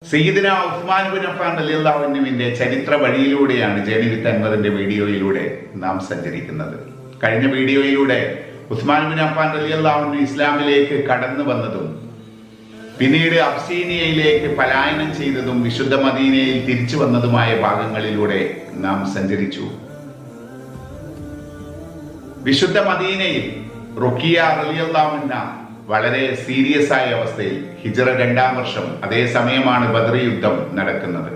സയ്യിദുന ഉസ്മാൻ ബിൻ അഫ്ഫാൻ റളിയല്ലാഹു അൻഹുവിന്റെ ചരിത്ര വഴിയിലൂടെയാണ് ജേണി വിത്ത് അൻവറിന്റെ വീഡിയോയിലൂടെ നാം സഞ്ചരിക്കുന്നത്. കഴിഞ്ഞ വീഡിയോയിലൂടെ ഉസ്മാൻ ബിൻ അഫ്ഫാൻ റളിയല്ലാഹു അൻഹു ഇസ്ലാമിലേക്ക് കടന്നു വന്നതും പിന്നീട് അബ്സീനിയയിലേക്ക് പലായനം ചെയ്തതും വിശുദ്ധ മദീനയിൽ തിരിച്ചു വന്നതുമായ ഭാഗങ്ങളിലൂടെ നാം സഞ്ചരിച്ചു. വിശുദ്ധ മദീനയിൽ റുഖിയ റളിയല്ലാഹു അൻഹ വളരെ സീരിയസ് ആയ അവസ്ഥയിൽ ഹിജ്റ 2-ാം വർഷം, അതേ സമയമാണ് ബദർ യുദ്ധം നടക്കുന്നത്.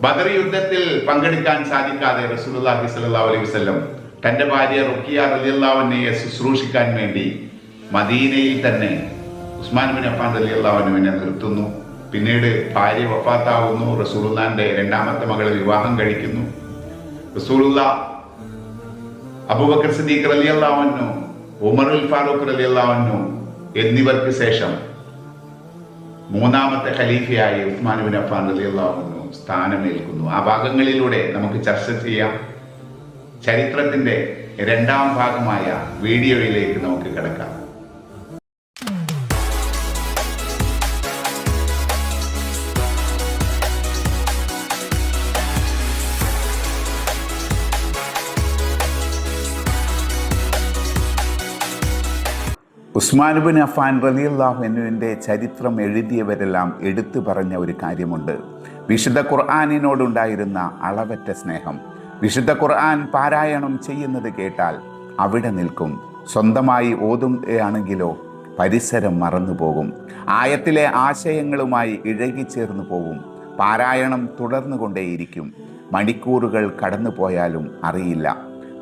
ബദർ യുദ്ധത്തിൽ പങ്കെടുക്കാൻ സാധിക്കാതെ റസൂലുള്ളാഹി സ്വല്ലല്ലാഹു അലൈഹി വസല്ലം തന്റെ ഭാര്യ റുഖിയ റളിയല്ലാഹു അൻഹയെ ശുശ്രൂഷിക്കാൻ വേണ്ടി മദീനയിൽ തന്നെ ഉസ്മാൻ ബിൻ അഫ്ഫാൻ റളിയല്ലാഹു അൻഹുവിനെ നിർത്തുന്നു. പിന്നീട് ഭാര്യ വഫാത്താവുന്നു. റസൂലുള്ളാഹിന്റെ 2ാമത്തെ മകളെ വിവാഹം കഴിക്കുന്നു. റസൂലുള്ളാഹ് അബൂബക്കർ സിദ്ദീഖ് റളിയല്ലാഹു അൻഹു, ഉമറുൽ ഫാറൂഖ് റളിയല്ലാഹു അൻഹു എന്നിവർക്ക് ശേഷം 3ാമത്തെ ഖലീഫയായി ഉസ്മാൻ ബിൻ അഫ്ഫാൻ റളിയല്ലാഹു അൻഹു സ്ഥാനമേൽക്കുന്നു. ആ ഭാഗങ്ങളിലൂടെ നമുക്ക് ചർച്ച ചെയ്യാം. ചരിത്രത്തിന്റെ 2ാം ഭാഗമായ വീഡിയോയിലേക്ക് നമുക്ക് കിടക്കാം. ഉസ്മാൻ ബിൻ അഫ്ഫാൻ റളിയല്ലാഹു അൻഹുവിൻ്റെ ചരിത്രം എഴുതിയവരെല്ലാം എടുത്തു പറഞ്ഞ ഒരു കാര്യമുണ്ട്. വിശുദ്ധ ഖുർആനിനോടുണ്ടായിരുന്ന അളവറ്റ സ്നേഹം. വിശുദ്ധ ഖുർആൻ പാരായണം ചെയ്യുന്നത് കേട്ടാൽ അവിടെ നിൽക്കും. സ്വന്തമായി ഓതുകയാണെങ്കിലോ പരിസരം മറന്നുപോകും. ആയത്തിലെ ആശയങ്ങളുമായി ഇഴകിച്ചേർന്നു പോകും. പാരായണം തുടർന്നുകൊണ്ടേയിരിക്കും. മണിക്കൂറുകൾ കടന്നു പോയാലും അറിയില്ല.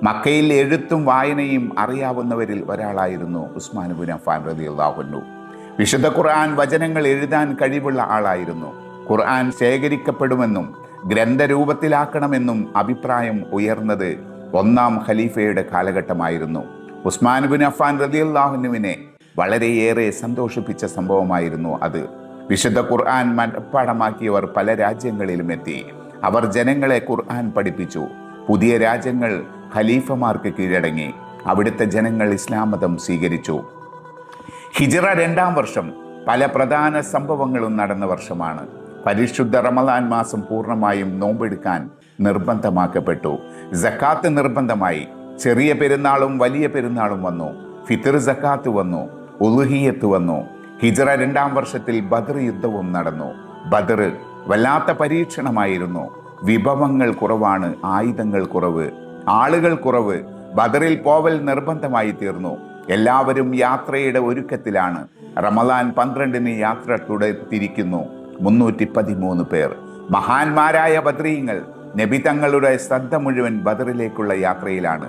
മക്കയിൽ എഴുത്തും വായനയും അറിയാവുന്നവരിൽ ഒരാളായിരുന്നു ഉസ്മാൻ ബിൻ അഫ്ഫാൻ റളിയല്ലാഹു അൻഹു. വിശുദ്ധ ഖുർആൻ വചനങ്ങൾ എഴുതാൻ കഴിവുള്ള ആളായിരുന്നു. ഖുർആൻ ശേഖരിക്കപ്പെടുമെന്നും ഗ്രന്ഥരൂപത്തിലാക്കണമെന്നും അഭിപ്രായം ഉയർന്നത് 1ാം ഖലീഫയുടെ കാലഘട്ടമായിരുന്നു. ഉസ്മാൻ ബിൻ അഫ്ഫാൻ റളിയല്ലാഹു അൻഹുവിനെ വളരെയേറെ സന്തോഷിപ്പിച്ച സംഭവമായിരുന്നു അത്. വിശുദ്ധ ഖുർആൻ മനഃപ്പാഠമാക്കിയവർ പല രാജ്യങ്ങളിലും എത്തി. അവർ ജനങ്ങളെ ഖുർആൻ പഠിപ്പിച്ചു. പുതിയ രാജ്യങ്ങൾ ഖലീഫമാർക്ക് കീഴടങ്ങി. അവിടുത്തെ ജനങ്ങൾ ഇസ്ലാം മതം സ്വീകരിച്ചു. ഹിജ്റ 2ാം വർഷം പല പ്രധാന സംഭവങ്ങളും നടന്ന വർഷമാണ്. പരിശുദ്ധ റമളാൻ മാസം പൂർണ്ണമായും നോമ്പെടുക്കാൻ നിർബന്ധമാക്കപ്പെട്ടു. സക്കാത്ത് നിർബന്ധമായി. ചെറിയ പെരുന്നാളും വലിയ പെരുന്നാളും വന്നു. ഫിത്ർ സക്കാത്ത് വന്നു. ഉളുഹിയത്ത് വന്നു. ഹിജ്റ 2ാം വർഷത്തിൽ ബദർ യുദ്ധവും നടന്നു. ബദർ വല്ലാത്ത പരീക്ഷണമായിരുന്നു. വിഭവങ്ങൾ കുറവാണ്, ആയുധങ്ങൾ കുറവ്, ആളുകൾ കുറവ്. ബദറിൽ പോവൽ നിർബന്ധമായി തീർന്നു. എല്ലാവരും യാത്രയുടെ ഒരുക്കത്തിലാണ്. റമളാൻ 12-ന് യാത്ര തുടർത്തിരിക്കുന്നു. 313 പേർ. മഹാന്മാരായ ബദ്രീങ്ങൾ. നബി തങ്ങളുടെ ശ്രദ്ധ മുഴുവൻ ബദറിലേക്കുള്ള യാത്രയിലാണ്.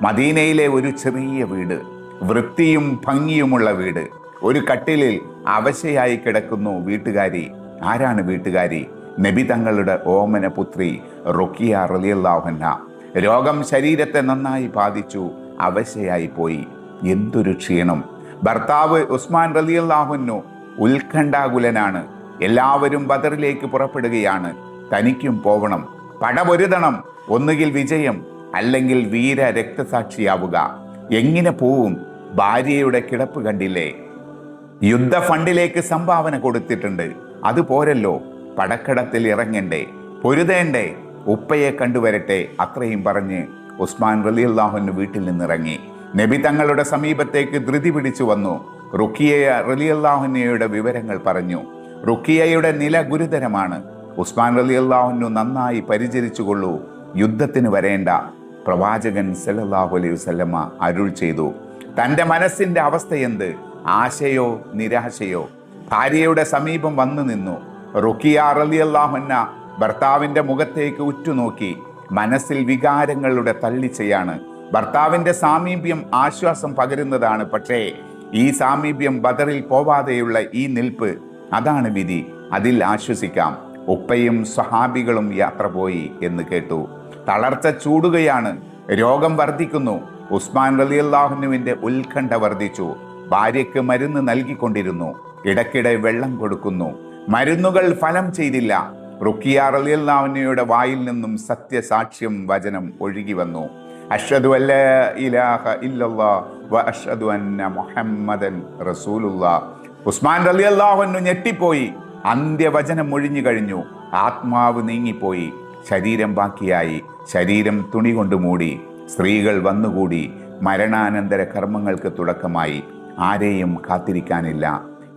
മദീനയിലെ ഒരു ചെറിയ വീട്, വൃത്തിയും ഭംഗിയുമുള്ള വീട്. ഒരു കട്ടിലിൽ അവശയായി കിടക്കുന്നു വീട്ടുകാരി. ആരാണ് വീട്ടുകാരി? നബി തങ്ങളുടെ ഓമന പുത്രി റുഖിയ റളിയല്ലാഹു അൻഹ. രോഗം ശരീരത്തെ നന്നായി ബാധിച്ചു. അവശയായി പോയി. എന്തൊരു ക്ഷീണം! ഭർത്താവ് ഉസ്മാൻ റളിയല്ലാഹു അൻഹു ഉത്കണ്ഠാകുലനാണ്. എല്ലാവരും ബദറിലേക്ക് പുറപ്പെടുകയാണ്. തനിക്കും പോവണം, പടപൊരുതണം. ഒന്നുകിൽ വിജയം, അല്ലെങ്കിൽ വീര രക്തസാക്ഷിയാവുക. എങ്ങനെ പോവും? ഭാര്യയുടെ കിടപ്പ് കണ്ടില്ലേ? യുദ്ധ ഫണ്ടിലേക്ക് സംഭാവന കൊടുത്തിട്ടുണ്ട്. അതുപോരല്ലോ, പടക്കടത്തിൽ ഇറങ്ങണ്ടേ, പൊരുതേണ്ടേ? ഉപ്പയെ കണ്ടുവരട്ടെ. അത്രയും പറഞ്ഞ് ഉസ്മാൻ റളിയല്ലാഹു അൻഹു വീട്ടിൽ നിന്നിറങ്ങി. നബി തങ്ങളുടെ സമീപത്തേക്ക് ധൃതി പിടിച്ചു വന്നു. റുഖിയ റളിയല്ലാഹു അൻഹയുടെ വിവരങ്ങൾ പറഞ്ഞു. റുഖിയയുടെ നില ഗുരുതരമാണ്. ഉസ്മാൻ റളിയല്ലാഹു അൻഹു നന്നായി പരിചരിച്ചുകൊള്ളൂ. യുദ്ധത്തിന് വരേണ്ട. പ്രവാചകൻ സല്ലല്ലാഹു അലൈഹി വസല്ലമ അരുൾ ചെയ്തു. തൻ്റെ മനസ്സിൻ്റെ അവസ്ഥ എന്ത്? ആശയോ നിരാശയോ? ഭാര്യയുടെ സമീപം വന്നു നിന്നു. റുഖിയ റളിയല്ലാഹു അൻഹ ഭർത്താവിൻ്റെ മുഖത്തേക്ക് ഉറ്റുനോക്കി. മനസ്സിൽ വികാരങ്ങളുടെ തള്ളിച്ചയാണ്. ഭർത്താവിൻ്റെ സാമീപ്യം ആശ്വാസം പകരുന്നതാണ്. പക്ഷേ ഈ സാമീപ്യം ബദറിൽ പോവാതെയുള്ള ഈ നിൽപ്പ്, അതാണ് വിധി. അതിൽ ആശ്വസിക്കാം. ഉപ്പയും സ്വഹാബികളും യാത്ര പോയി എന്ന് കേട്ടു. തളർച്ച ചൂടുകയാണ്. രോഗം വർദ്ധിക്കുന്നു. ഉസ്മാൻ റളിയല്ലാഹു അൻഹുവിൻ്റെ ഉത്കണ്ഠ വർദ്ധിച്ചു. ഭാര്യയ്ക്ക് മരുന്ന് നൽകിക്കൊണ്ടിരുന്നു. ഇടയ്ക്കിടെ വെള്ളം കൊടുക്കുന്നു. മരുന്നുകൾ ഫലം ചെയ്തില്ല. റുഖിയ റളിയല്ലാഹു അൻഹയുടെ വായിൽ നിന്നും സത്യസാക്ഷ്യം വചനം ഒഴുകി വന്നു. അഷ്ഹദു അല്ലാ ഇലാഹ ഇല്ലല്ലാഹ് വ അഷ്ഹദു അന്ന മുഹമ്മദൻ റസൂലുള്ളാഹ്. ഉസ്മാൻ റളിയല്ലാഹു അൻഹു ഞെട്ടിപ്പോയി. അന്ത്യവചനം ഒഴിഞ്ഞു കഴിഞ്ഞു. ആത്മാവ് നീങ്ങിപ്പോയി, ശരീരം ബാക്കിയായി. ശരീരം തുണി കൊണ്ട് മൂടി. സ്ത്രീകൾ വന്നുകൂടി. മരണാനന്തര കർമ്മങ്ങൾക്ക് തുടക്കമായി. ആരെയും കാത്തിരിക്കാനില്ല.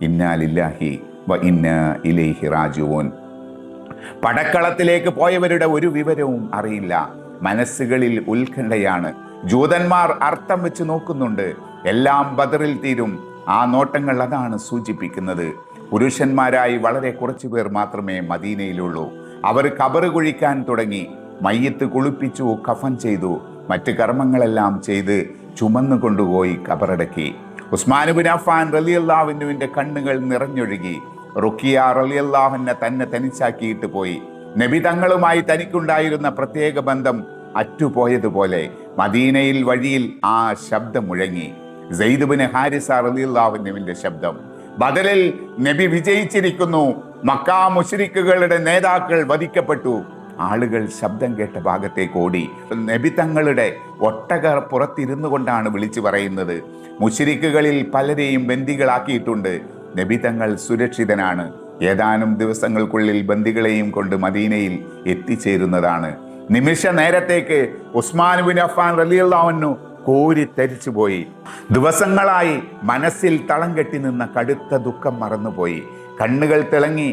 ഇന്നാ ലില്ലാഹി വ ഇന്നാ ഇലൈഹി റാജിഊൻ. പടക്കളത്തിലേക്ക് പോയവരുടെ ഒരു വിവരവും അറിയില്ല. മനസ്സുകളിൽ ഉത്കണ്ഠയാണ്. ജൂതന്മാർ അർത്ഥം വെച്ച് നോക്കുന്നുണ്ട്. എല്ലാം ബദറിൽ തീരും. ആ നോട്ടങ്ങൾ അതാണ് സൂചിപ്പിക്കുന്നത്. പുരുഷന്മാരായി വളരെ കുറച്ചു പേർ മാത്രമേ മദീനയിലുള്ളൂ. അവർ ഖബറ് കുഴിക്കാൻ തുടങ്ങി. മയ്യത്ത് കുളിപ്പിച്ചു, കഫൻ ചെയ്തു, മറ്റ് കർമ്മങ്ങളെല്ലാം ചെയ്ത് ചുമന്നു കൊണ്ടുപോയി ഖബറടക്കി. ഉസ്മാൻ ഇബ്നു അഫ്ഫാൻ റളിയല്ലാഹു അൻഹുവിന്റെ കണ്ണുകൾ നിറഞ്ഞൊഴുകി. റുഖിയ റളിയല്ലാഹു അൻഹ തന്നെ തനിച്ചാക്കിയിട്ട് പോയി. നബി തങ്ങളുമായി തനിക്കുണ്ടായിരുന്ന പ്രത്യേക ബന്ധം അറ്റുപോയതുപോലെ മദീനയിൽ വഴിയിൽ ആ ശബ്ദം മുഴങ്ങി. സെയ്ദ് ഇബ്നു ഹാരിസ റളിയല്ലാഹു അൻഹുവിന്റെ ശബ്ദം. ബദറിൽ നബി വിജയിച്ചിരിക്കുന്നു. മക്കാ മുശ്രിക്കുകളുടെ നേതാക്കൾ വധിക്കപ്പെട്ടു. ആളുകൾ ശബ്ദം കേട്ട ഭാഗത്തേക്ക് ഓടി. നബി തങ്ങളുടെ ഒട്ടക പുറത്തിരുന്നു കൊണ്ടാണ് വിളിച്ചു പറയുന്നത്. മുശ്രിക്കുകളിൽ പലരെയും ബന്ദികളാക്കിയിട്ടുണ്ട്. നബി തങ്ങൾ സുരക്ഷിതനാണ്. ഏതാനും ദിവസങ്ങൾക്കുള്ളിൽ ബന്ദികളെയും കൊണ്ട് മദീനയിൽ എത്തിച്ചേരുന്നതാണ്. നിമിഷ നേരത്തേക്ക് ഉസ്മാൻ ഇബ്നു അഫ്ഫാൻ റളിയല്ലാഹു അൻഹു കോരിത്തരിച്ചുപോയി. ദിവസങ്ങളായി മനസ്സിൽ തളം കെട്ടി നിന്ന കടുത്ത ദുഃഖം മറന്നുപോയി. കണ്ണുകൾ തിളങ്ങി,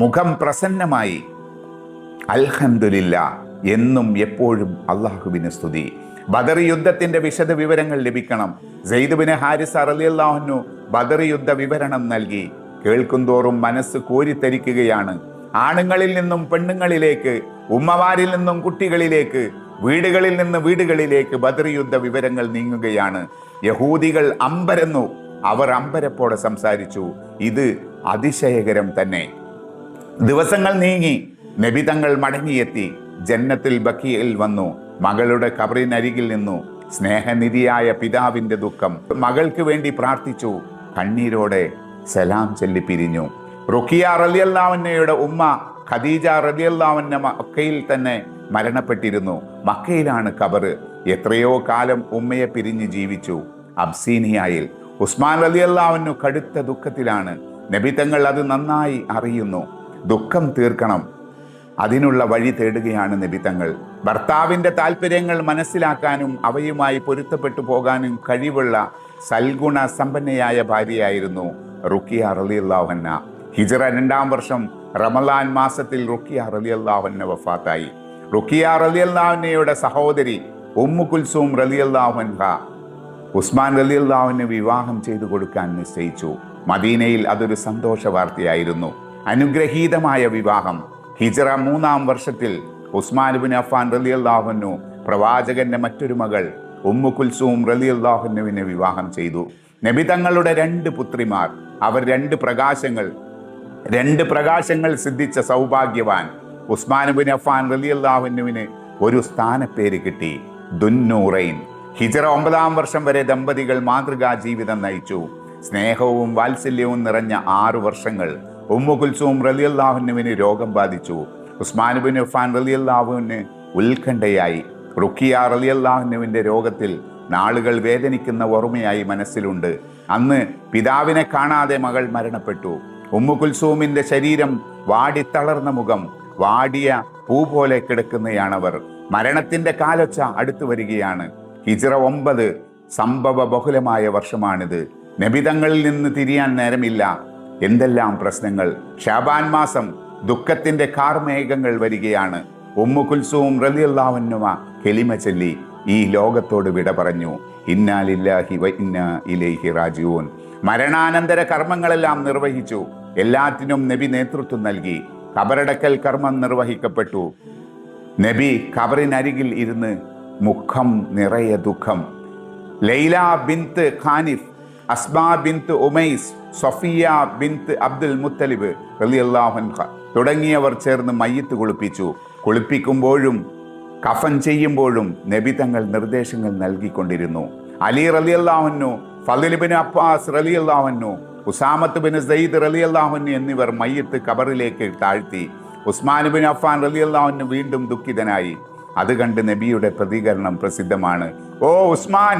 മുഖം പ്രസന്നമായി. അൽഹംദുലില്ലാ, എന്നും എപ്പോഴും അള്ളാഹുവിന് സ്തുതി. ബദർ യുദ്ധത്തിന്റെ വിശദ വിവരങ്ങൾ ലഭിക്കണം. സെയ്ദ് ഇബ്നു ഹാരിസ റളിയല്ലാഹു അൻഹു ബദർ യുദ്ധ വിവരണം നൽകി. കേൾക്കുന്തോറും മനസ്സ് കോരിത്തരിക്കുകയാണ്. ആണുങ്ങളിൽ നിന്നും പെണ്ണുങ്ങളിലേക്ക്, ഉമ്മമാരിൽ നിന്നും കുട്ടികളിലേക്ക്, വീടുകളിൽ നിന്ന് വീടുകളിലേക്ക് ബദർ യുദ്ധ വിവരങ്ങൾ നീങ്ങുകയാണ്. യഹൂദികൾ അമ്പരന്നു. അവർ അമ്പരപ്പോടെ സംസാരിച്ചു. ഇത് അതിശയകരം തന്നെ. ദിവസങ്ങൾ നീങ്ങി. നബി തങ്ങൾ മടങ്ങിയെത്തി. ജന്നത്തുൽ ബഖീയിൽ വന്നു. മകളുടെ ഖബറിനരികിൽ നിന്നു. സ്നേഹനിധിയായ പിതാവിന്റെ ദുഃഖം. മകൾക്ക് വേണ്ടി പ്രാർത്ഥിച്ചു. കണ്ണീരോടെ സലാം ചൊല്ലി പിരിഞ്ഞു. റുഖിയ റളിയല്ലാഹു അൻഹയുടെ ഉമ്മ ഖദീജ റളിയല്ലാഹു അൻഹ മക്കയിൽ തന്നെ മരണപ്പെട്ടിരുന്നു. മക്കയിലാണ് ഖബറ്. എത്രയോ കാലം ഉമ്മയെ പിരിഞ്ഞ് ജീവിച്ചു. അബ്സീനിയായിൽ ഉസ്മാൻ റളിയല്ലാഹു അൻഹു കടുത്ത ദുഃഖത്തിലാണ്. നബി തങ്ങൾ അത് നന്നായി അറിയുന്നു. ദുഃഖം തീർക്കണം, അതിനുള്ള വഴി തേടുകയാണ് നബി തങ്ങൾ. ഭർത്താവിന്റെ താല്പര്യങ്ങൾ മനസ്സിലാക്കാനും അവയുമായി പൊരുത്തപ്പെട്ടു പോകാനും കഴിവുള്ള സൽഗുണ സമ്പന്നയായ ഭാര്യയായിരുന്നു റുഖിയ റളിയല്ലാഹു അൻഹ. ഹിജ്റ 2-ാം വർഷം റമളാൻ മാസത്തിൽ റുഖിയ റളിയല്ലാഹു അൻഹ വഫാത്തായി. റുഖിയ റളിയല്ലാഹു അൻഹയുടെ സഹോദരി ഉമ്മു കുൽസൂം റളിയല്ലാഹു അൻഹ ഉസ്മാൻ റളിയല്ലാഹു അൻഹു വിവാഹം ചെയ്തു കൊടുക്കാൻ നിശ്ചയിച്ചു. മദീനയിൽ അതൊരു സന്തോഷ വാർത്തയായിരുന്നു. അനുഗ്രഹീതമായ വിവാഹം. ഹിജ്റ 3-ാം വർഷത്തിൽ ഉസ്മാൻ ഇബ്നു അഫ്ഫാൻ റളിയല്ലാഹു അൻഹു പ്രവാചകന്റെ മറ്റൊരു മകൾ ഉമ്മു കുൽസൂം റളിയല്ലാഹു അൻഹുവിനെ വിവാഹം ചെയ്തു. നബി തങ്ങളുടെ 2 പുത്രിമാർ. അവർ 2 പ്രകാശങ്ങൾ സിദ്ധിച്ച സൗഭാഗ്യവാൻ. ഉസ്മാൻ ഇബ്നു അഫ്ഫാൻ റളിയല്ലാഹു അൻഹുവിന് ഒരു സ്ഥാനപ്പേര് കിട്ടി, ദുന്നൂറൈൻ. ഹിജ്റ 9-ാം വർഷം വരെ ദമ്പതികൾ മാതൃകാ ജീവിതം നയിച്ചു. സ്നേഹവും വാത്സല്യവും നിറഞ്ഞ 6 വർഷങ്ങൾ. ഉമ്മു കുൽസൂം റളിയല്ലാഹു അൻഹുവിന് രോഗം ബാധിച്ചു. ഉസ്മാൻ ഇബ്നു അഫ്ഫാൻ റളിയല്ലാഹു അൻഹു ഉത്കണ്ഠയായി. റുഖിയ റളിയല്ലാഹു അൻഹുവിന്റെ രോഗത്തിൽ നാളുകൾ വേദനിക്കുന്ന ഓർമ്മയായി മനസ്സിലുണ്ട്. അന്ന് പിതാവിനെ കാണാതെ മകൾ മരണപ്പെട്ടു. ഉമ്മു കുൽസൂമിന്റെ ശരീരം വാടിത്തളർന്ന മുഖം, വാടിയ പൂ പോലെ കിടക്കുന്നയാണവർ. മരണത്തിന്റെ കാലൊച്ച അടുത്തു വരികയാണ്. ഹിജ്റ 9 സംഭവ ബഹുലമായ വർഷമാണിത്. നബിതങ്ങളിൽ നിന്ന് തിരിയാൻ നേരമില്ല. എന്തെല്ലാം പ്രശ്നങ്ങൾ. ഷാബാൻ മാസം ദുഃഖത്തിന്റെ കാർമേഘങ്ങൾ വരികയാണ്. ഉമ്മു കുൽസൂം റളിയല്ലാഹു അൻഹ കലിമ ചൊല്ലി ഈ ലോകത്തോട് വിട പറഞ്ഞു. ഇന്നാ ലില്ലാഹി വ ഇന്നാ ഇലൈഹി റാജിഊൻ. മരണാനന്തര കർമ്മങ്ങളെല്ലാം നിർവഹിച്ചു. എല്ലാറ്റിനും നബി നേതൃത്വം നൽകി. ഖബറടക്കൽ കർമ്മം നിർവഹിക്കപ്പെട്ടു. നബി ഖബറിനരികിൽ ഇരുന്ന് മുഖം നിറയെ ദുഃഖം. ലൈല ബിൻത്ത് ഖാനിഫ്, അസ്മാ ബിൻത്ത് ഉമൈസ്, സഫിയ ബിൻത്ത് അബ്ദുൽ മുത്തലിബ് റളിയല്ലാഹു അൻഹ തുടങ്ങിയവർ ചേർന്ന് മയ്യത്ത് കുളിപ്പിച്ചു. കുളിപ്പിക്കുമ്പോഴും കഫൻ ചെയ്യുമ്പോഴും നബി തങ്ങൾ നിർദ്ദേശങ്ങൾ നൽകിക്കൊണ്ടിരുന്നു. അലി റളിയല്ലാഹു അൻഹു, ഫളിൽ ഇബ്നു അബ്ബാസ് റളിയല്ലാഹു അൻഹു, ഉസാമത്ത് ബിൻ സയ്യിദ് റളിയല്ലാഹു അൻഹു എന്നിവർ മയ്യത്ത് ഖബറിലേക്ക് താഴ്ത്തി. ഉസ്മാൻ ഇബ്നു അഫ്ഫാൻ റളിയല്ലാഹു അൻഹു വീണ്ടും ദുഃഖിതനായി. അത് കണ്ട് നബിയുടെ പ്രതികരണം പ്രസിദ്ധമാണ്. ഓ ഉസ്മാൻ,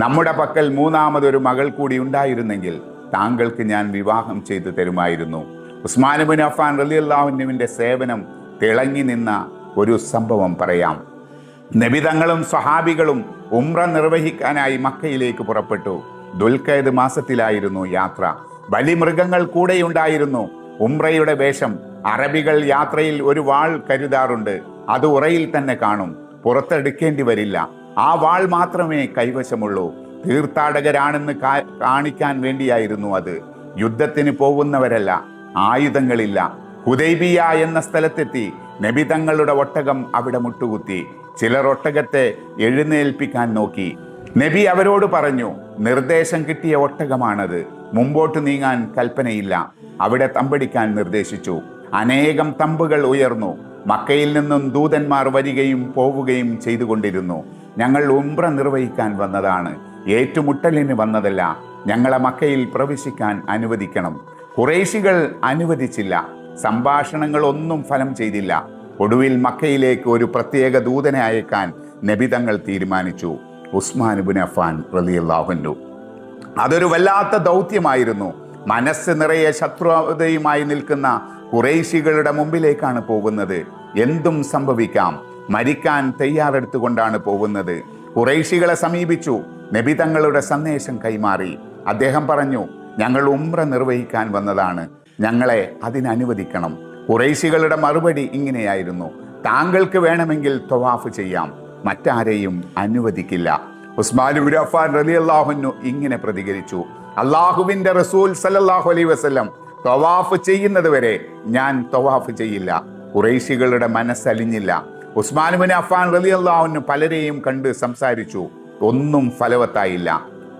നമ്മുടെ പക്കൽ 3-മതൊരു മകൾ കൂടി ഉണ്ടായിരുന്നെങ്കിൽ താങ്കൾക്ക് ഞാൻ വിവാഹം ചെയ്തു തരുമായിരുന്നു. ഉസ്മാൻ ഇബ്നു അഫ്ഫാൻ റളിയല്ലാഹു അൻഹുവിൻ്റെ സേവനം തിളങ്ങി നിന്ന ഒരു സംഭവം പറയാം. നബി തങ്ങളും സ്വഹാബികളും ഉംറ നിർവഹിക്കാനായി മക്കയിലേക്ക് പുറപ്പെട്ടു. ദുൽഖഅദ് മാസത്തിലായിരുന്നു യാത്ര. ബലിമൃഗങ്ങൾ കൂടെയുണ്ടായിരുന്നു. ഉംറയുടെ വേഷം. അറബികൾ യാത്രയിൽ ഒരു വാൾ കരുതാറുണ്ട്. അത് ഉറയിൽ തന്നെ കാണും, പുറത്തെടുക്കേണ്ടി വരില്ല. ആ വാൾ മാത്രമേ കൈവശമുള്ളൂ. തീർത്ഥാടകരാണെന്ന് കാണിക്കാൻ വേണ്ടിയായിരുന്നു അത്. യുദ്ധത്തിന് പോകുന്നവരല്ല, ആയുധങ്ങളില്ല. ഹുദൈബിയ എന്ന സ്ഥലത്തെത്തി. നബി തങ്ങളുടെ ഒട്ടകം അവിടെ മുട്ടുകുത്തി. ചിലർ ഒട്ടകത്തെ എഴുന്നേൽപ്പിക്കാൻ നോക്കി. നബി അവരോട് പറഞ്ഞു, നിർദ്ദേശം കിട്ടിയ ഒട്ടകമാണത്, മുമ്പോട്ട് നീങ്ങാൻ കൽപ്പനയില്ല. അവിടെ തമ്പടിക്കാൻ നിർദ്ദേശിച്ചു. അനേകം തമ്പുകൾ ഉയർന്നു. മക്കയിൽ നിന്നും ദൂതന്മാർ വരികയും പോവുകയും ചെയ്തുകൊണ്ടിരുന്നു. ഞങ്ങൾ ഉംറ നിർവഹിക്കാൻ വന്നതാണ്, ഏറ്റുമുട്ടലിന് വന്നതല്ല. ഞങ്ങളെ മക്കയിൽ പ്രവേശിക്കാൻ അനുവദിക്കണം. ഖുറൈശികൾ അനുവദിച്ചില്ല. സംഭാഷണങ്ങളൊന്നും ഫലം ചെയ്തില്ല. ഒടുവിൽ മക്കയിലേക്ക് ഒരു പ്രത്യേക ദൂതനെ അയക്കാൻ നബി തങ്ങൾ തീരുമാനിച്ചു, ഉസ്മാൻ ഇബ്നു അഫ്ഫാൻ റളിയല്ലാഹു അൻഹു. അതൊരു വല്ലാത്ത ദൗത്യമായിരുന്നു. മനസ്സ് നിറയെ ശത്രുതയുമായി നിൽക്കുന്ന ഖുറൈശികളുടെ മുമ്പിലേക്കാണ് പോകുന്നത്. എന്തും സംഭവിക്കാം. മരിക്കാൻ തയ്യാറെടുത്തുകൊണ്ടാണ് പോകുന്നത്. ഖുറൈശികളെ സമീപിച്ചു. നബി തങ്ങളുടെ സന്ദേശം കൈമാറി. അദ്ദേഹം പറഞ്ഞു, ഞങ്ങൾ ഉംറ നിർവഹിക്കാൻ വന്നതാണ്, ഞങ്ങളെ അതിനനുവദിക്കണം. ഖുറൈശികളുടെ മറുപടി ഇങ്ങനെയായിരുന്നു, താങ്കൾക്ക് വേണമെങ്കിൽ തവാഫ് ചെയ്യാം, മറ്റാരെയും അനുവദിക്കില്ല. ഉസ്മാൻ ഇബ്നു അഫ്ഫാൻ റളിയല്ലാഹു അൻഹു ഇങ്ങനെ പ്രതികരിച്ചു, അള്ളാഹുവിൻ്റെ റസൂൽ സല്ലല്ലാഹു അലൈഹി വസല്ലം തവാഫ് ചെയ്യുന്നത് വരെ ഞാൻ തവാഫ് ചെയ്യില്ല. ഖുറൈശികളുടെ മനസ്സലിഞ്ഞില്ല. ഉസ്മാൻ ഇബ്നു അഫ്ഫാൻ റളിയല്ലാഹു അൻഹു പലരെയും കണ്ട് സംസാരിച്ചു. ഒന്നും ഫലവത്തായില്ല.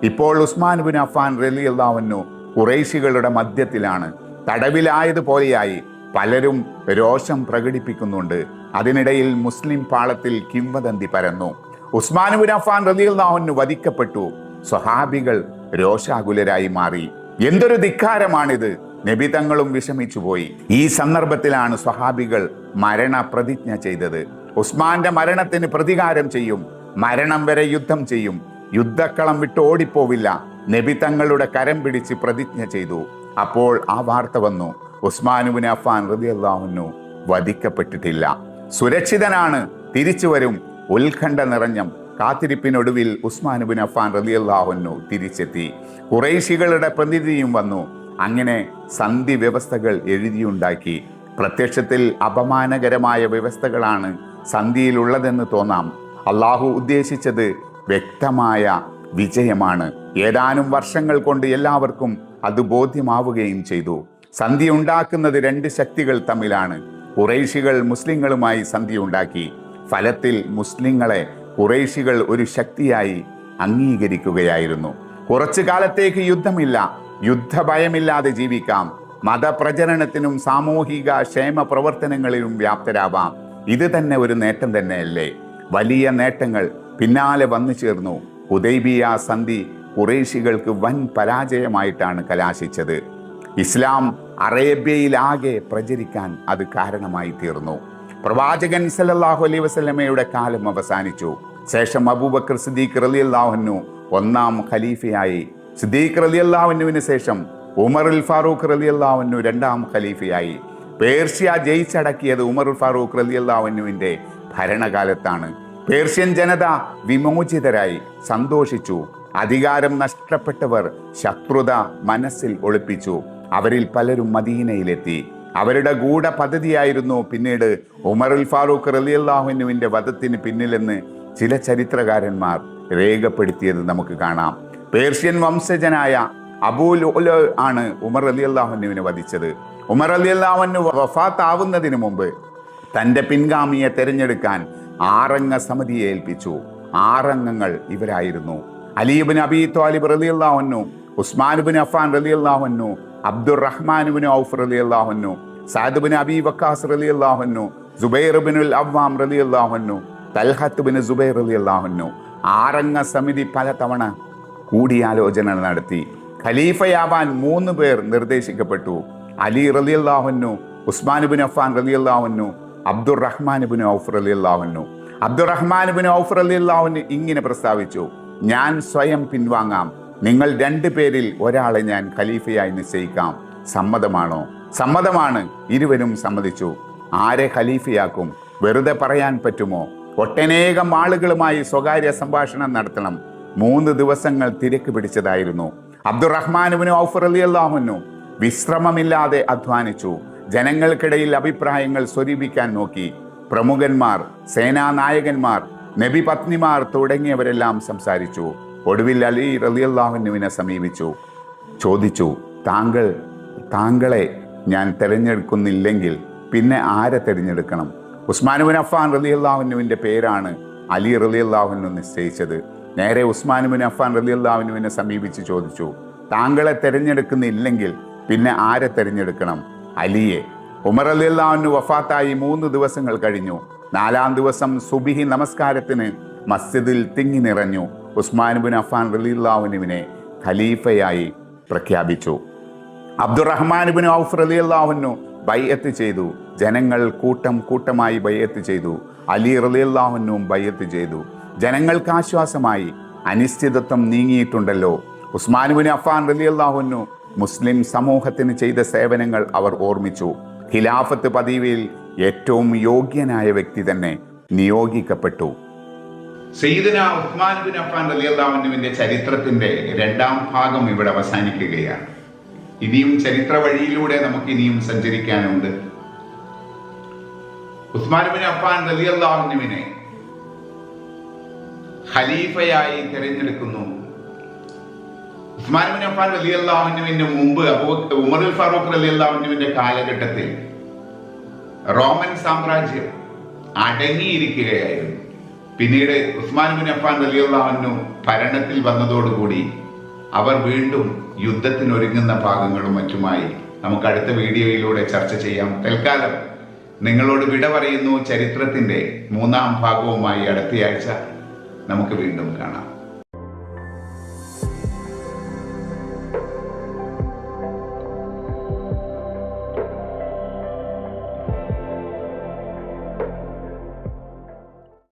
ഇപ്പോൾ ഉസ്മാൻ ഇബ്നു അഫ്ഫാൻ റളിയല്ലാഹു അൻഹു ഖുറൈശികളുടെ മധ്യത്തിലാണ്. തടവിലായതുപോലെയായി. പലരും രോഷം പ്രകടിപ്പിക്കുന്നുണ്ട്. അതിനിടയിൽ മുസ്ലിം പാളത്തിൽ കിംവദന്തി പരന്നു. ഉസ്മാൻ ഇബ്നു അഫ്ഫാൻ റളിയല്ലാഹു അൻഹു വധിക്കപ്പെട്ടു. സ്വഹാബികൾ രോഷാകുലരായി മാറി. എന്തൊരു ധിക്കാരമാണിത്! നബി തങ്ങളും വിഷമിച്ചുപോയി. ഈ സന്ദർഭത്തിലാണ് സ്വഹാബികൾ മരണ പ്രതിജ്ഞ ചെയ്തത്. ഉസ്മാന്റെ മരണത്തിന് പ്രതികാരം ചെയ്യും, മരണം വരെ യുദ്ധം ചെയ്യും, യുദ്ധക്കളം വിട്ട് ഓടിപ്പോവില്ല. നബി തങ്ങളുടെ കരം പിടിച്ച് പ്രതിജ്ഞ ചെയ്തു. അപ്പോൾ ആ വാർത്ത വന്നു, ഉസ്മാൻ ഇബ്നു അഫ്ഫാൻ റളിയല്ലാഹു അൻഹു വധിക്കപ്പെട്ടിട്ടില്ല, സുരക്ഷിതനാണ്, തിരിച്ചു വരും. ഉത്കണ്ഠ നിറഞ്ഞ കാത്തിരിപ്പിനൊടുവിൽ ഉസ്മാൻ ഇബ്നു അഫ്ഫാൻ റളിയല്ലാഹു അൻഹു തിരിച്ചെത്തി. ഖുറൈശികളുടെ പ്രതിനിധിയും വന്നു. അങ്ങനെ സന്ധി വ്യവസ്ഥകൾ എഴുതിയുണ്ടാക്കി. പ്രത്യക്ഷത്തിൽ അപമാനകരമായ വ്യവസ്ഥകളാണ് സന്ധിയിലുള്ളതെന്ന് തോന്നാം. അള്ളാഹു ഉദ്ദേശിച്ചത് വ്യക്തമായ വിജയമാണ്. ഏതാനും വർഷങ്ങൾ കൊണ്ട് എല്ലാവർക്കും അത് ബോധ്യമാവുകയും ചെയ്തു. സന്ധി ഉണ്ടാക്കുന്നത് രണ്ട് ശക്തികൾ തമ്മിലാണ്. ഖുറൈശികൾ മുസ്ലിങ്ങളുമായി സന്ധി ഉണ്ടാക്കി. ഫലത്തിൽ മുസ്ലിങ്ങളെ ഖുറൈശികൾ ഒരു ശക്തിയായി അംഗീകരിക്കുകയായിരുന്നു. കുറച്ചു കാലത്തേക്ക് യുദ്ധമില്ല, യുദ്ധഭയമില്ലാതെ ജീവിക്കാം, മതപ്രചരണത്തിനും സാമൂഹിക ക്ഷേമ പ്രവർത്തനങ്ങളിലും വ്യാപ്തരാവാം. ഇത് തന്നെ ഒരു നേട്ടം തന്നെയല്ലേ? വലിയ നേട്ടങ്ങൾ പിന്നാലെ വന്നു ചേർന്നു. ഹുദൈബിയ സന്ധി ഖുറൈശികൾക്ക് വൻ പരാജയമായിട്ടാണ് കലാശിച്ചത്. ഇസ്ലാം അറേബ്യയിലാകെ പ്രചരിക്കാൻ അത് കാരണമായി തീർന്നു. പ്രവാചകൻ സല്ലല്ലാഹു അലൈഹി വസല്ലമയുടെ കാലം അവസാനിച്ചു. ശേഷം അബൂബക്കർ സിദ്ദീഖ് റളിയല്ലാഹു അൻഹു ഒന്നാം ഖലീഫയായി. സിദ്ദീഖ് റളിയല്ലാഹു അൻഹുവിന് ശേഷം ഉമറുൽ ഫാറൂഖ് റളിയല്ലാഹു അൻഹു രണ്ടാം ഖലീഫയായി. പേർഷ്യ ജയിച്ചടക്കിയത് ഉമറുൽ ഫാറൂഖ് റളിയല്ലാഹു അൻഹുവിൻ്റെ ഭരണകാലത്താണ്. പേർഷ്യൻ ജനത വിമോചിതരായി, സന്തോഷിച്ചു. അധികാരം നഷ്ടപ്പെട്ടവർ ശത്രുത മനസ്സിൽ ഒളിപ്പിച്ചു. അവരിൽ പലരും മദീനയിലെത്തി. അവരുടെ ഗൂഢ പദ്ധതിയായിരുന്നു പിന്നീട് ഉമറുൽ ഫാറൂഖ് റളിയല്ലാഹു അൻഹുവിൻ്റെ വധത്തിന് പിന്നിലെന്ന് ചില ചരിത്രകാരന്മാർ രേഖപ്പെടുത്തിയത് നമുക്ക് കാണാം. പേർഷ്യൻ വംശജനായ അബൂ ലുഅ്ലു ആണ് ഉമർ റളിയല്ലാഹു അൻഹുവിനെ വധിച്ചത്. ഉമർ റളിയല്ലാഹു അൻഹു വഫാത്താവുന്നതിന് മുമ്പ് തൻ്റെ പിൻഗാമിയെ തിരഞ്ഞെടുക്കാൻ 6 അംഗ സമിതിയെ ഏൽപ്പിച്ചു. 6 അംഗങ്ങൾ ഇവരായിരുന്നു: അലി ഇബ്നു അബീ ത്വാലിബ് റളിയല്ലാഹു അൻഹു, ഉസ്മാൻ ഇബ്നു അഫ്ഫാൻ റളിയല്ലാഹു അൻഹു, അബ്ദുറഹ്മാൻ ഇബ്നു ഔഫ് റളിയല്ലാഹു അൻഹു, സഅദ് ഇബ്നു അബീ വഖാസ് റളിയല്ലാഹു അൻഹു, സുബൈർ ഇബ്നുൽ അവ്വാം റളിയല്ലാഹു അൻഹു, തൽഹത്ത് ഇബ്നു സുബൈർ റളിയല്ലാഹു അൻഹു. 6 അംഗ സമിതി പലതവണ കൂടിയാലോചന നടത്തി. ഖലീഫയാവാൻ 3 പേർ നിർദ്ദേശിക്കപ്പെട്ടു: അലി റളിയല്ലാഹു അൻഹു, ഉസ്മാൻ ഇബ്നു അഫ്ഫാൻ റളിയല്ലാഹു അൻഹു, അബ്ദുറഹ്മാൻ ഇബ്നു ഔഫ് റളിയല്ലാഹു അൻഹു. അബ്ദുറഹ്മാൻ ഇബ്നു ഔഫ് റളിയല്ലാഹു അൻഹു ഇങ്ങനെ പ്രസ്താവിച്ചു: ഞാൻ സ്വയം പിൻവാങ്ങാം, നിങ്ങൾ 2 പേരിൽ ഒരാളെ ഞാൻ ഖലീഫയായി നിശ്ചയിക്കാം, സമ്മതമാണോ? സമ്മതമാണ്. ഇരുവരും സമ്മതിച്ചു. ആരെ ഖലീഫയാക്കും? വെറുതെ പറയാൻ പറ്റുമോ? ഒട്ടനേകം ആളുകളുമായി സ്വകാര്യ സംഭാഷണം നടത്തണം. 3 ദിവസങ്ങൾ തിരക്ക് പിടിച്ചതായിരുന്നു. അബ്ദുറഹ്മാൻ ഇബ്നു ഔഫ് റളിയല്ലാഹു അൻഹു വിശ്രമമില്ലാതെ അധ്വാനിച്ചു. ജനങ്ങൾക്കിടയിൽ അഭിപ്രായങ്ങൾ സ്വരൂപിക്കാൻ നോക്കി. പ്രമുഖന്മാർ, സേനാനായകന്മാർ, നബി പത്നിമാർ തുടങ്ങിയവരെല്ലാം സംസാരിച്ചു. ഒടുവിൽ അലി റളിയല്ലാഹു അൻഹുവിനെ സമീപിച്ചു. ചോദിച്ചു, താങ്കളെ ഞാൻ തിരഞ്ഞെടുക്കുന്നില്ലെങ്കിൽ പിന്നെ ആരെ തിരഞ്ഞെടുക്കണം? ഉസ്മാൻ ഇബ്നു അഫ്ഫാൻ റളിയല്ലാഹു അൻഹുവിൻ്റെ പേരാണ് അലി റളിയല്ലാഹു അൻഹു നിശ്ചയിച്ചത്. നേരെ ഉസ്മാൻ ഇബ്നു അഫ്ഫാൻ റളിയല്ലാഹു അൻഹുവിനെ സമീപിച്ച് ചോദിച്ചു, താങ്കളെ തിരഞ്ഞെടുക്കുന്നില്ലെങ്കിൽ പിന്നെ ആരെ തിരഞ്ഞെടുക്കണം? അലിയെ. ഉമർ റളിയല്ലാഹു അൻഹു വഫാത്തായി 3 ദിവസങ്ങൾ കഴിഞ്ഞു. 4-ാം ദിവസം സുബ്ഹി നമസ്കാരത്തിന് മസ്ജിദിൽ തിങ്ങി നിറഞ്ഞു. ഉസ്മാൻ ഇബ്നു അഫ്ഫാൻ റളിയല്ലാഹു അൻഹുവിനെ ഖലീഫയായി പ്രഖ്യാപിച്ചു. അബ്ദുറഹ്മാൻ ഇബ്നു ഔഫ് റളിയല്ലാഹു അൻഹു ബൈഅത്ത് ചെയ്തു. ജനങ്ങൾ കൂട്ടമായി ബൈഅത്ത് ചെയ്തു. അലി റളിയല്ലാഹു അൻഹുവും ബൈഅത്ത് ചെയ്തു. ജനങ്ങൾക്ക് ആശ്വാസമായി. അനിശ്ചിതത്വം നീങ്ങിയിട്ടുണ്ടല്ലോ. ഉസ്മാൻ ഇബ്നു അഫ്ഫാൻ റളിയല്ലാഹു അൻഹു മുസ്ലിം സമൂഹത്തിന് ചെയ്ത സേവനങ്ങൾ അവർ ഓർമ്മിച്ചു. ഖിലാഫത്ത് പദവിയിൽ ഏറ്റവും യോഗ്യനായ വ്യക്തി തന്നെ നിയോഗിക്കപ്പെട്ടു. സയ്യിദുനാ ഉസ്മാൻ ഇബ്നു അഫ്ഫാൻ റളിയല്ലാഹു അൻഹുവിന്റെ ചരിത്രത്തിന്റെ 2ാം ഭാഗം ഇവിടെ അവസാനിക്കുകയാണ്. ഇനിയും ചരിത്ര വഴിയിലൂടെ നമുക്ക് ഇനിയും സഞ്ചരിക്കാനുണ്ട്. ഉസ്മാൻ ഇബ്നു അഫ്ഫാൻ റളിയല്ലാഹു അൻഹുവിനെ ഖലീഫയായി തിരഞ്ഞെടുക്കുന്നു. ഉസ്മാൻ ഇബ്നു അഫ്ഫാൻ റളിയല്ലാഹു അൻഹുവിന് മുമ്പ് ഉമർ ഫാറൂഖ് റളിയല്ലാഹു അൻഹുവിന്റെ കാലഘട്ടത്തിൽ റോമൻ സാമ്രാജ്യം അടങ്ങിയിരിക്കുകയായിരുന്നു. പിന്നീട് ഉസ്മാൻ ഇബ്നു അഫ്ഫാൻ റളിയല്ലാഹു അൻഹു ഭരണത്തിൽ വന്നതോടുകൂടി അവർ വീണ്ടും യുദ്ധത്തിനൊരുങ്ങുന്ന ഭാഗങ്ങളും മറ്റുമായി നമുക്ക് അടുത്ത വീഡിയോയിലൂടെ ചർച്ച ചെയ്യാം. തൽക്കാലം നിങ്ങളോട് വിട പറയുന്നു. ചരിത്രത്തിന്റെ 3ാം ഭാഗവുമായി അടുത്തയാഴ്ച നമുക്ക് വീണ്ടും കാണാം.